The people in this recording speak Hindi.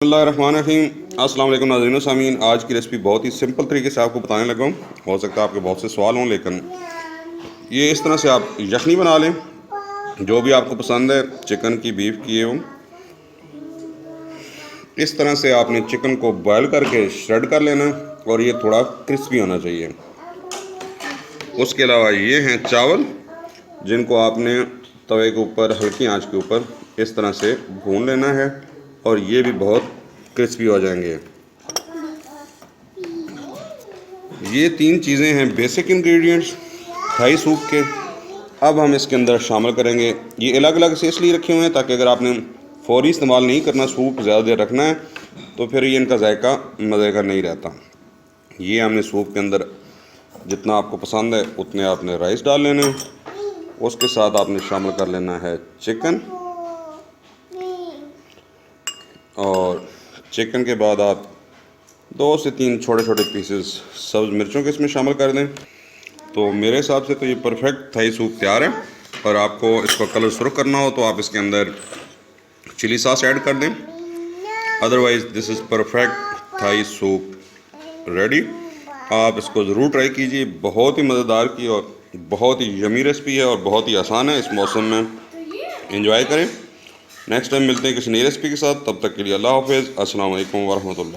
बिस्मिल्लाहिर्रहमानिर्रहीम। अस्सलाम वालेकुम नाज़रीन व सामीन। आज की रेसिपी बहुत ही सिंपल तरीके से आपको बताने लगा हूँ। हो सकता है आपके बहुत से सवाल हों, लेकिन ये इस तरह से आप यखनी बना लें, जो भी आपको पसंद है, चिकन की, बीफ की हो। इस तरह से आपने चिकन को बॉयल करके श्रेड कर लेना और ये थोड़ा क्रिस्पी होना चाहिए। उसके अलावा ये हैं चावल, जिनको आपने तवे के ऊपर हल्की आंच के ऊपर इस तरह से भून लेना है और ये भी बहुत क्रिस्पी हो जाएंगे। ये तीन चीज़ें हैं बेसिक इंग्रेडिएंट्स थाई सूप के। अब हम इसके अंदर शामिल करेंगे, ये अलग अलग से इसलिए रखे हुए हैं ताकि अगर आपने फौरी इस्तेमाल नहीं करना, सूप ज़्यादा देर रखना है, तो फिर ये इनका जायका मज़े का नहीं रहता। ये हमने सूप के अंदर जितना आपको पसंद है उतने आपने राइस डाल लेने हैं। उसके साथ आपने शामिल कर लेना है चिकन, और चिकन के बाद आप 2 से 3 छोटे छोटे पीसेस सब्ज़ मिर्चों के इसमें शामिल कर दें। तो मेरे हिसाब से तो ये परफेक्ट थाई सूप तैयार है। और आपको इसको कलर सुर्ख करना हो तो आप इसके अंदर चिली सॉस ऐड कर दें। Otherwise this is perfect Thai soup ready. आप इसको ज़रूर ट्राई कीजिए, बहुत ही मज़ेदार की और बहुत ही यमी रेसिपी है और बहुत ही आसान है। इस मौसम में एंजॉय करें। नेक्स्ट टाइम मिलते हैं किसी नई रेसिपी के साथ, तब तक के लिए अल्लाह हाफ़िज़। अस्सलाम वालेकुम वरहमतुल्लाह।